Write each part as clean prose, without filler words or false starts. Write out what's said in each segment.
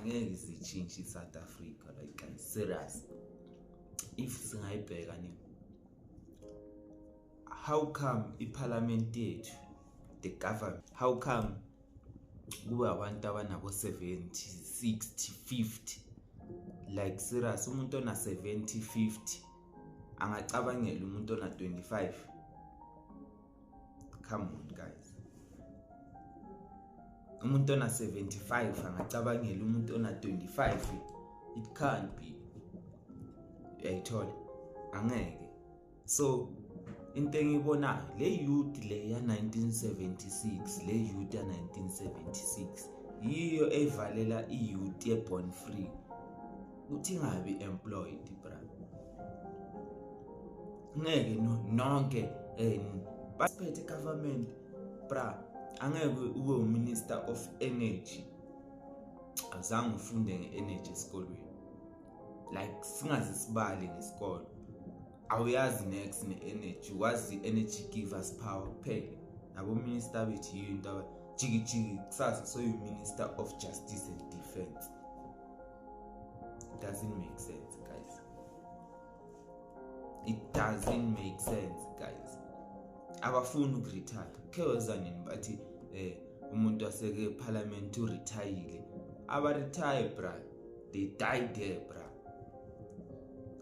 angeke sichintshe South Africa, like guys, serious. If singayibheka ni, how come iparliament yethu, the government, how come kube abantu abanabo 70, 60, 50? Like serious, umuntu ona 70, 50 angacabangela umuntu ona 25? Come on guys. Umuntu ona 75 angacabangela umuntu ona 25? It can't be. Ayithola angeke. So into engibona le youth le ya 1976, le youth ya 1976 yiyo evalela iyouth ye born free uthi ngabe employed bra. Ngeke nonke basiphethe government bra, angeke ube uminister of energy azange ufunde nge-energy esikolweni, like singaze sibale ngesikolo. Awuyazi next ne-energy, wazi energy give us power kuphela. Nabo minister bethu yiyo into jiki kusasa so you minister of justice and defense. It doesn't make sense guys. It doesn't make sense guys. Abafuna ukuretire khewezanini bathi umuntu aseke parliament uretire. Aba retire bra, they died there bra.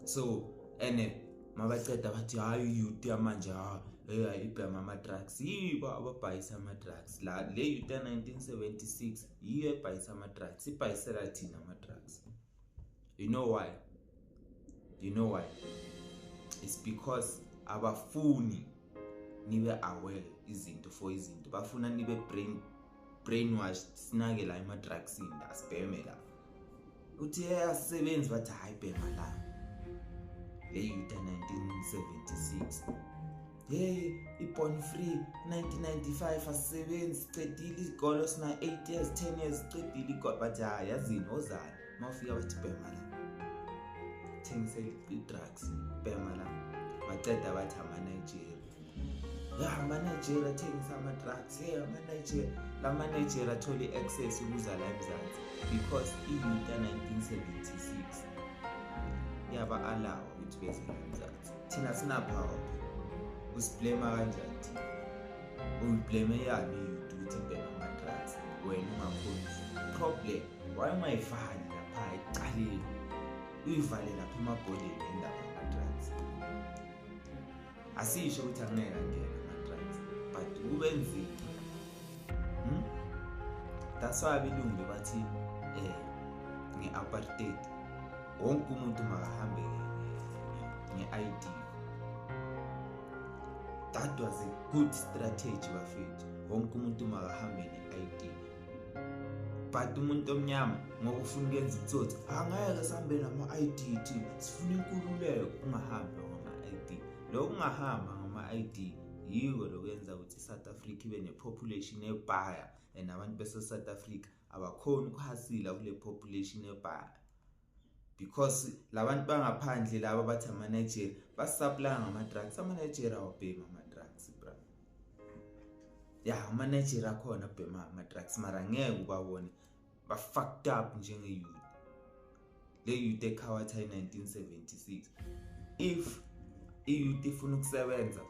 So mabaceda bathi hayi youth yamanje ibhema ama drugs. Yibo ababhayisa ama drugs. La le youth ya 1976 yiyo ebhayisa ama drugs, ibhayisela thina ama drugs. You know why? It's because abafuni nibe aware izinto for izinto. Bafuna nibe brainwashed sinake la ama drugs indasibheme la. Uthi ayasebenza bathi hayi bhema la. Le youth 1976 born free 1995 asebenzi cedile isikolo sina 8 years 10 years cedile igolo bathi yazini ozana mawufika bathi bhema la thengisela i-drugs bhema la maceda bathi ama-Nigeria thengisa ama-drugs ama-Nigeria la ma-Nigeria athole access ukuza la eMzansi because i-youth 1976 yaba allow ukuthi beze la eMzansi. Thina sina power usiblame kanjani thina? Uyiblame yani youth ukuthi bhema ama-drugs wena ungakhoni problem. Why ungayivali lapha ecaleni, uyivale lapha emabhodeni endaba ama-drugs? Asisho ukuthi angeke angena ama-drugs but kube nzima. That's why abelungu bathi nge-apartheid wonke umuntu makahambe nge-ID. That was a good strategy bafethu, wonke umuntu makahambe ne-ID. But umuntu omnyama ngoba ufuna ukwenza utsotsi angeke sihambe nama-ID thina, sifuna inkululeko. Ungahambi ngama-ID. Lo ungahamba ngama-ID yiko lokwenza ukuthi South Africa ibe ne-population ebhaya, and abantu bese South Africa abakhona ukuhasila kule population ebhaya because labantu bangaphandle laba bathi ama-Nigeria basupply ngama-drugs. Ama-Nigeria awabhema ama-drugs bra. Ama-Nigeria khona abhema ama-drugs mara ngeke ubabone ba-fucked up njenge-youth. Le youth ekhawatha 1976. If i-youth ifuna ukusebenza,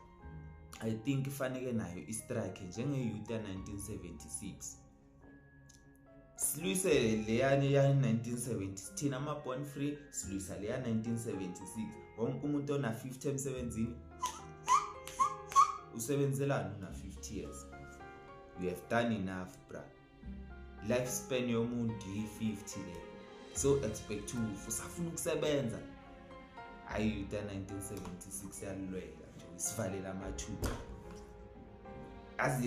I think ifanele nayo istrike njenge-youth ya 1976. Silwise leyani ya 1970, thina ama-born free silwisa leya 1976. Wonke umuntu ona 50 emsebenzini usebenzelana una 50 years. You have done enough bra. Lifespan yomuntu yi-50 le, so expect usafuna ukusebenza. Hayi youth ya 1976 yalwela nje isivalela amathuba.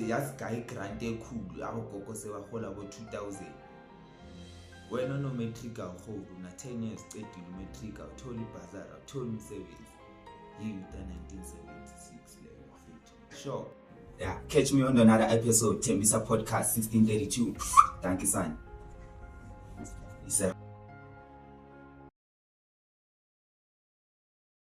Yazi gayi grant ekhulu abogogo sebahola bo-2000. Wena no matric awuholi una 10 years cedile matric awuthola ibhazari awuthola umsebenzi. Youth ya 1976 leyo bafethu. Sure. Yeah, catch me on another episode Thembisa Podcast 1632. Thank you son.